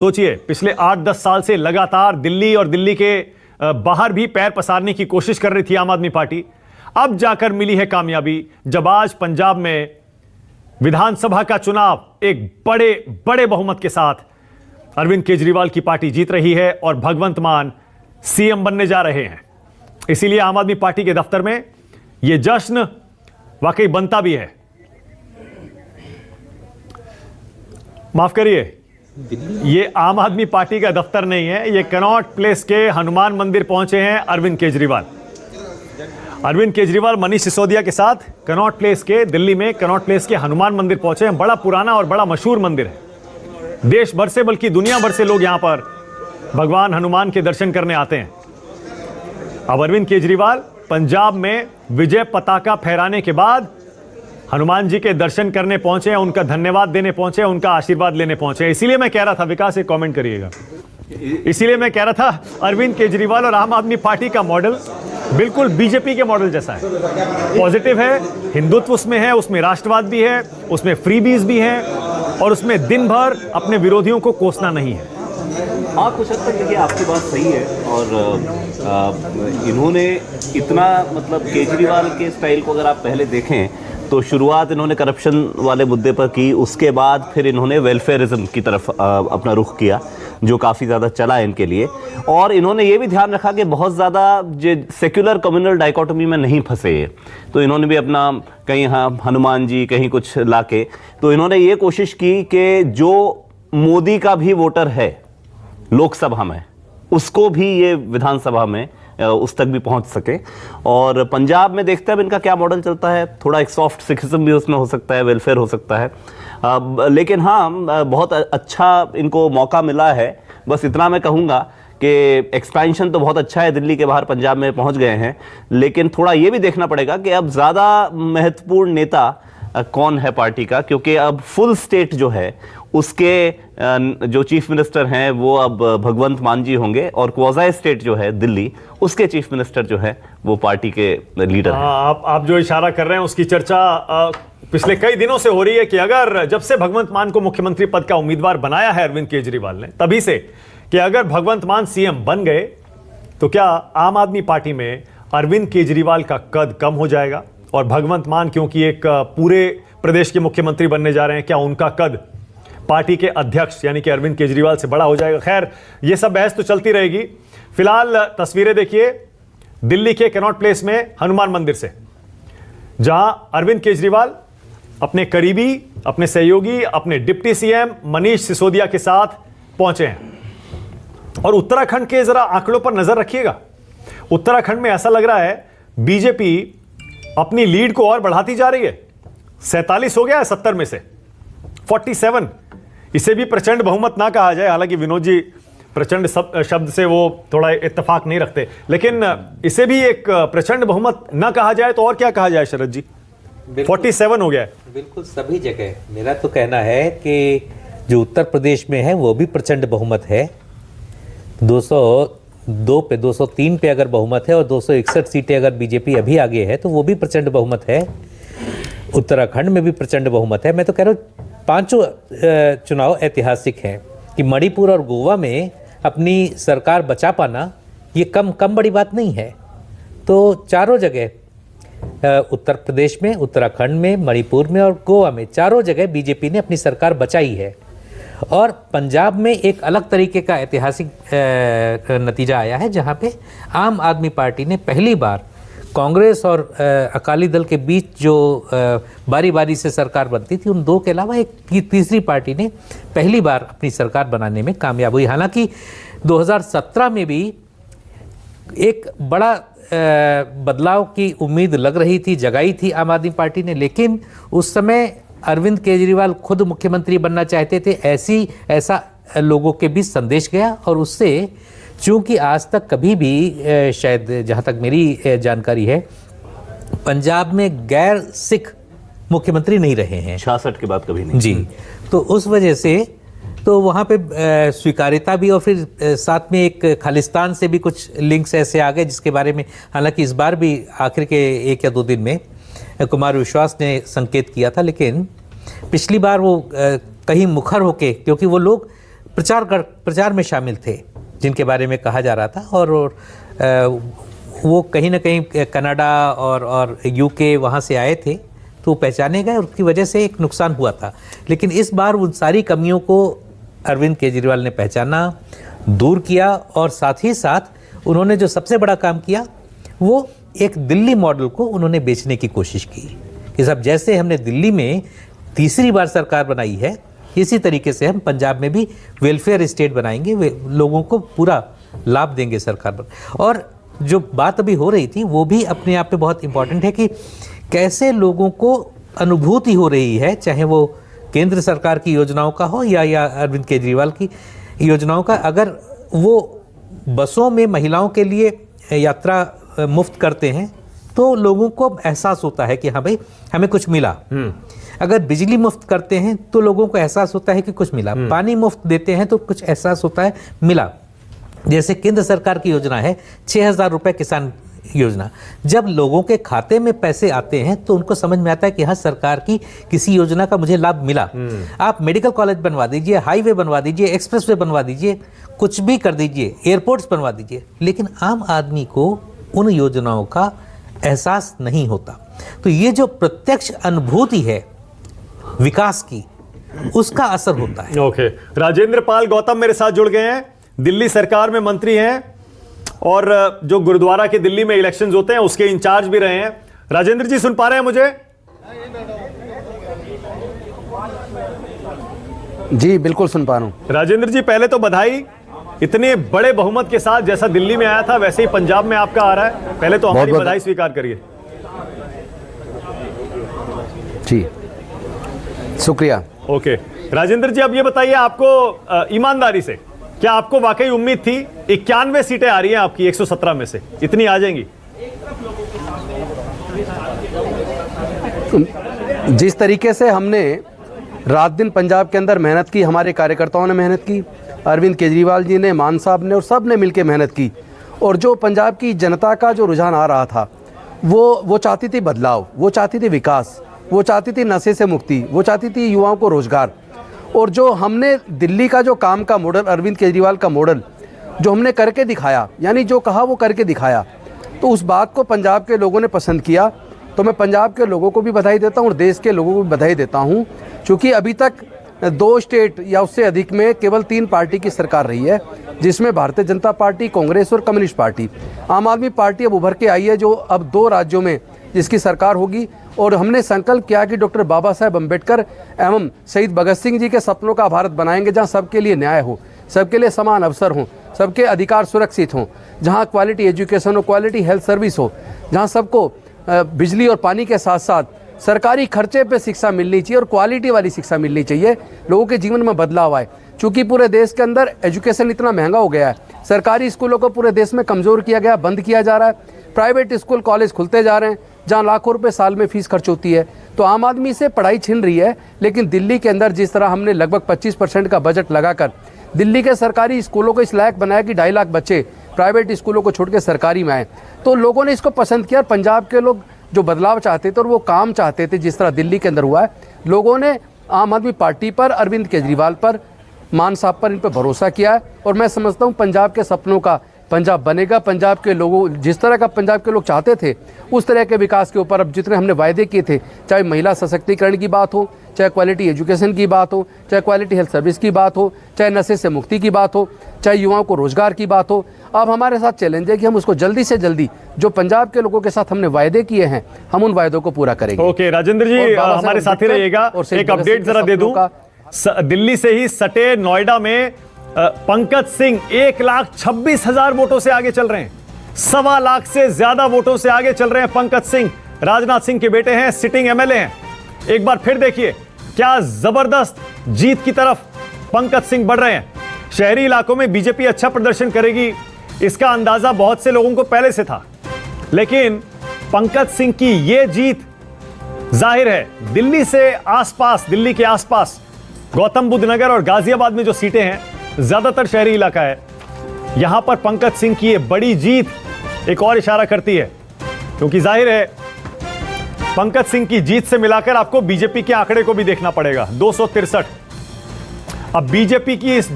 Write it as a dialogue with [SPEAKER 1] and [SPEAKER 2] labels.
[SPEAKER 1] सोचिए, पिछले 8-10 साल से लगातार दिल्ली और दिल्ली के बाहर भी पैर पसारने की कोशिश कर रही थी आम आदमी पार्टी। अब जाकर मिली है कामयाबी, जब आज पंजाब में विधानसभा का चुनाव एक बड़े बड़े बहुमत के साथ अरविंद केजरीवाल की पार्टी जीत रही है और भगवंत मान सीएम बनने जा रहे हैं। इसीलिए आम आदमी पार्टी के दफ्तर में यह जश्न वाकई बनता भी है। माफ करिए, ये आम आदमी पार्टी का दफ्तर नहीं है, ये कनॉट प्लेस के हनुमान मंदिर पहुंचे हैं अरविंद केजरीवाल। अरविंद केजरीवाल मनीष सिसोदिया के साथ कनॉट प्लेस के, दिल्ली में कनॉट प्लेस के हनुमान मंदिर पहुंचे हैं। बड़ा पुराना और बड़ा मशहूर मंदिर है। देश भर से बल्कि दुनिया भर से लोग यहां पर भगवान हनुमान के दर्शन करने आते हैं। अब अरविंद केजरीवाल पंजाब में विजय पताका फहराने के बाद हनुमान जी के दर्शन करने पहुंचे हैं, उनका धन्यवाद देने पहुंचे हैं, उनका आशीर्वाद लेने पहुंचे हैं। इसीलिए मैं कह रहा था, विकास एक कमेंट करिएगा, इसीलिए मैं कह रहा था अरविंद केजरीवाल और आम आदमी पार्टी का मॉडल बिल्कुल बीजेपी के मॉडल जैसा है। पॉजिटिव है, हिंदुत्व उसमें है, उसमें राष्ट्रवाद भी है, उसमें फ्रीबीज भी है और उसमें दिन भर अपने विरोधियों को कोसना नहीं है।
[SPEAKER 2] हाँ, कुछ हद तक देखिए आपकी बात सही है। और इन्होंने इतना, मतलब केजरीवाल के स्टाइल को अगर आप पहले देखें तो शुरुआत इन्होंने करप्शन वाले मुद्दे पर की, उसके बाद फिर इन्होंने वेलफेयरिज्म की तरफ अपना रुख किया, जो काफ़ी ज़्यादा चला है इनके लिए। और इन्होंने ये भी ध्यान रखा कि बहुत ज़्यादा जो सेक्युलर कम्युनल डाइकोटमी में नहीं फंसे ये, तो इन्होंने भी अपना कहीं हनुमान जी कहीं कुछ लाके, तो इन्होंने ये कोशिश की कि जो मोदी का भी वोटर है लोकसभा में, उसको भी ये विधानसभा में उस तक भी पहुंच सके। और पंजाब में देखते हैं अब इनका क्या मॉडल चलता है। थोड़ा एक सॉफ्ट सिखिज्म भी उसमें हो सकता है, वेलफेयर हो सकता है, लेकिन हाँ, बहुत अच्छा इनको मौका मिला है। बस इतना मैं कहूँगा कि एक्सपेंशन तो बहुत अच्छा है, दिल्ली के बाहर पंजाब में पहुँच गए हैं, लेकिन थोड़ा ये भी देखना पड़ेगा कि अब ज़्यादा महत्वपूर्ण नेता कौन है पार्टी का, क्योंकि अब फुल स्टेट जो है उसके जो चीफ मिनिस्टर हैं वो अब भगवंत मान जी होंगे, और क्वाज़ी स्टेट जो है दिल्ली, उसके चीफ मिनिस्टर जो है वो पार्टी के लीडर हैं।
[SPEAKER 1] आप जो इशारा कर रहे हैं उसकी चर्चा पिछले कई दिनों से हो रही है कि अगर जब से भगवंत मान को मुख्यमंत्री पद का उम्मीदवार बनाया है अरविंद केजरीवाल ने, तभी से, कि अगर भगवंत मान सीएम बन गए तो क्या आम आदमी पार्टी में अरविंद केजरीवाल का कद कम हो जाएगा, और भगवंत मान क्योंकि एक पूरे प्रदेश के मुख्यमंत्री बनने जा रहे हैं, क्या उनका कद पार्टी के अध्यक्ष यानी कि अरविंद केजरीवाल से बड़ा हो जाएगा। खैर, ये सब बहस तो चलती रहेगी। फिलहाल तस्वीरें देखिए दिल्ली के कनॉट प्लेस में हनुमान मंदिर से, जहां अरविंद केजरीवाल अपने करीबी, अपने सहयोगी, अपने डिप्टी सीएम मनीष सिसोदिया के साथ पहुंचे हैं। और उत्तराखंड के जरा आंकड़ों पर नजर रखिएगा। उत्तराखंड में ऐसा लग रहा है बीजेपी अपनी लीड को और बढ़ाती जा रही है। 47 हो गया है 70 में से 47। इसे भी प्रचंड बहुमत ना कहा जाए, हालांकि विनोद जी प्रचंड शब्द से वो थोड़ा इत्तेफाक नहीं रखते, लेकिन इसे भी एक प्रचंड बहुमत ना कहा जाए तो और क्या कहा जाए शरद जी? 47 हो गया है।
[SPEAKER 3] बिल्कुल सभी जगह मेरा तो कहना है कि जो उत्तर प्रदेश में है वो भी प्रचंड बहुमत है। 202 पे 203 पे अगर बहुमत है और 261 सीटें अगर बीजेपी अभी आगे है तो वो भी प्रचंड बहुमत है। उत्तराखंड में भी प्रचंड बहुमत है। मैं तो कह रहा हूँ पांचों चुनाव ऐतिहासिक हैं कि मणिपुर और गोवा में अपनी सरकार बचा पाना ये कम बड़ी बात नहीं है। तो चारों जगह उत्तर प्रदेश में, उत्तराखंड में, मणिपुर में और गोवा में, चारों जगह बीजेपी ने अपनी सरकार बचाई है। और पंजाब में एक अलग तरीके का ऐतिहासिक नतीजा आया है, जहां पे आम आदमी पार्टी ने पहली बार कांग्रेस और अकाली दल के बीच जो बारी बारी से सरकार बनती थी, उन दो के अलावा एक तीसरी पार्टी ने पहली बार अपनी सरकार बनाने में कामयाब हुई। हालांकि 2017 में भी एक बड़ा बदलाव की उम्मीद लग रही थी, जगाई थी आम आदमी पार्टी ने, लेकिन उस समय अरविंद केजरीवाल खुद मुख्यमंत्री बनना चाहते थे, ऐसा लोगों के बीच संदेश गया। और उससे चूंकि आज तक कभी भी शायद जहाँ तक मेरी जानकारी है पंजाब में गैर सिख मुख्यमंत्री नहीं रहे हैं,
[SPEAKER 2] 66 के बाद कभी नहीं
[SPEAKER 3] जी। तो उस वजह से तो वहाँ पे स्वीकार्यता भी, और फिर साथ में एक खालिस्तान से भी कुछ लिंक्स ऐसे आ गए जिसके बारे में हालांकि इस बार भी आखिर के 1 या 2 दिन में कुमार विश्वास ने संकेत किया था, लेकिन पिछली बार वो कहीं मुखर होके, क्योंकि वो लोग प्रचार में शामिल थे, जिनके बारे में कहा जा रहा था, और वो कहीं ना कहीं कनाडा और यूके वहाँ से आए थे, तो पहचाने गए और उसकी वजह से एक नुकसान हुआ था। लेकिन इस बार उन सारी कमियों को अरविंद केजरीवाल ने पहचाना, दूर किया, और साथ ही साथ उन्होंने जो सबसे बड़ा काम किया वो एक दिल्ली मॉडल को उन्होंने बेचने की कोशिश की कि साहब जैसे हमने दिल्ली में तीसरी बार सरकार बनाई है, इसी तरीके से हम पंजाब में भी वेलफेयर स्टेट बनाएंगे, लोगों को पूरा लाभ देंगे सरकार पर। और जो बात अभी हो रही थी वो भी अपने आप में बहुत इंपॉर्टेंट है कि कैसे लोगों को अनुभूति हो रही है, चाहे वो केंद्र सरकार की योजनाओं का हो या अरविंद केजरीवाल की योजनाओं का। अगर वो बसों में महिलाओं के लिए यात्रा मुफ्त करते हैं तो लोगों को एहसास होता है कि हाँ भाई हमें कुछ मिला। अगर बिजली मुफ्त करते हैं तो लोगों को एहसास होता है कि कुछ मिला। पानी मुफ्त देते हैं तो कुछ एहसास होता है मिला। जैसे केंद्र सरकार की योजना है 6,000 रुपये किसान योजना, जब लोगों के खाते में पैसे आते हैं तो उनको समझ में आता है कि हाँ सरकार की किसी योजना का मुझे लाभ मिला। आप मेडिकल कॉलेज बनवा दीजिए, हाईवे बनवा दीजिए, एक्सप्रेसवे बनवा दीजिए, कुछ भी कर दीजिए, एयरपोर्ट्स बनवा दीजिए, लेकिन आम आदमी को उन योजनाओं का एहसास नहीं होता। तो ये जो प्रत्यक्ष अनुभूति है विकास की, उसका असर होता है।
[SPEAKER 1] ओके, राजेंद्र पाल गौतम मेरे साथ जुड़ गए हैं, दिल्ली सरकार में मंत्री हैं और जो गुरुद्वारा के दिल्ली में इलेक्शंस होते हैं उसके इंचार्ज भी रहे हैं। राजेंद्र जी सुन पा रहे हैं मुझे?
[SPEAKER 4] जी बिल्कुल सुन पा रहा हूं।
[SPEAKER 1] राजेंद्र जी पहले तो बधाई, इतने बड़े बहुमत के साथ जैसा दिल्ली में आया था वैसे ही पंजाब में आपका आ रहा है, पहले तो हमारी बधाई स्वीकार करिए।
[SPEAKER 4] जी शुक्रिया।
[SPEAKER 1] ओके राजेंद्र जी, अब ये बताइए आपको ईमानदारी से, क्या आपको वाकई उम्मीद थी 91 सीटें आ रही हैं आपकी 117 में से, इतनी आ जाएंगी?
[SPEAKER 4] जिस तरीके से हमने रात दिन पंजाब के अंदर मेहनत की, हमारे कार्यकर्ताओं ने मेहनत की, अरविंद केजरीवाल जी ने, मान साहब ने, और सब ने मिलकर मेहनत की, और जो पंजाब की जनता का जो रुझान आ रहा था वो चाहती थी बदलाव, वो चाहती थी विकास, वो चाहती थी नशे से मुक्ति, वो चाहती थी युवाओं को रोजगार। और जो हमने दिल्ली का जो काम का मॉडल, अरविंद केजरीवाल का मॉडल जो हमने करके दिखाया, यानी जो कहा वो करके दिखाया, तो उस बात को पंजाब के लोगों ने पसंद किया। तो मैं पंजाब के लोगों को भी बधाई देता हूँ और देश के लोगों को भी बधाई देता हूँ, क्योंकि अभी तक 2 स्टेट या उससे अधिक में केवल 3 पार्टी की सरकार रही है, जिसमें भारतीय जनता पार्टी, कांग्रेस और कम्युनिस्ट पार्टी। आम आदमी पार्टी अब उभर के आई है, जो अब 2 राज्यों में जिसकी सरकार होगी। और हमने संकल्प किया कि डॉक्टर बाबा साहेब अम्बेडकर एवं शहीद भगत सिंह जी के सपनों का भारत बनाएंगे, जहां सबके लिए न्याय हो, सबके लिए समान अवसर हो, सबके अधिकार सुरक्षित हों, जहां क्वालिटी एजुकेशन हो, क्वालिटी हेल्थ सर्विस हो, जहां सबको बिजली और पानी के साथ साथ सरकारी खर्चे पे शिक्षा मिलनी चाहिए और क्वालिटी वाली शिक्षा मिलनी चाहिए, लोगों के जीवन में बदलाव आए। चूँकि पूरे देश के अंदर एजुकेशन इतना महंगा हो गया है, सरकारी स्कूलों को पूरे देश में कमज़ोर किया गया, बंद किया जा रहा है, प्राइवेट स्कूल कॉलेज खुलते जा रहे हैं जहाँ लाखों रुपए साल में फीस खर्च होती है। तो आम आदमी से पढ़ाई छिन रही है। लेकिन दिल्ली के अंदर जिस तरह हमने लगभग 25% का बजट लगाकर दिल्ली के सरकारी स्कूलों को इस लायक बनाया कि 2.5 लाख बच्चे प्राइवेट स्कूलों को छोड़ के सरकारी में आए, तो लोगों ने इसको पसंद किया। पंजाब के लोग जो बदलाव चाहते थे और वो काम चाहते थे, जिस तरह दिल्ली के अंदर हुआ है, लोगों ने आम आदमी पार्टी पर, अरविंद केजरीवाल पर, मान साहब पर, इन पर भरोसा किया है। और मैं समझता हूँ पंजाब के सपनों का पंजाब बनेगा। पंजाब के लोगों, जिस तरह का पंजाब के लोग चाहते थे, उस तरह के विकास के ऊपर अब जितने हमने वायदे किए थे, चाहे महिला सशक्तिकरण की बात हो, चाहे क्वालिटी एजुकेशन की बात हो, चाहे क्वालिटी हेल्थ सर्विस की बात हो, चाहे नशे से मुक्ति की बात हो, चाहे युवाओं को रोजगार की बात हो, अब हमारे साथ चैलेंज है कि हम उसको जल्दी से जल्दी जो पंजाब के लोगों के साथ हमने वायदे किए हैं, हम उन वायदों को पूरा करेंगे।
[SPEAKER 1] ओके राजेंद्र जी, हमारे साथी रहिएगा। एक अपडेट जरा दे दूं, दिल्ली से ही सटे नोएडा में पंकज सिंह 1,26,000 वोटों से आगे चल रहे हैं। 1.25 लाख से ज्यादा वोटों से आगे चल रहे हैं पंकज सिंह। राजनाथ सिंह के बेटे हैं, सिटिंग एमएलए हैं। एक बार फिर देखिए क्या जबरदस्त जीत की तरफ पंकज सिंह बढ़ रहे हैं। शहरी इलाकों में बीजेपी अच्छा प्रदर्शन करेगी, इसका अंदाजा बहुत से लोगों को पहले से था, लेकिन पंकज सिंह की यह जीत जाहिर है दिल्ली से आसपास, दिल्ली के आसपास गौतम बुद्ध नगर और गाजियाबाद में जो सीटें हैं, ज्यादातर शहरी इलाका है, यहां पर पंकज सिंह की ये बड़ी जीत एक और इशारा करती है, क्योंकि जाहिर है पंकज सिंह की जीत से मिलाकर आपको बीजेपी के आंकड़े को भी देखना पड़ेगा। 263। अब बीजेपी की इस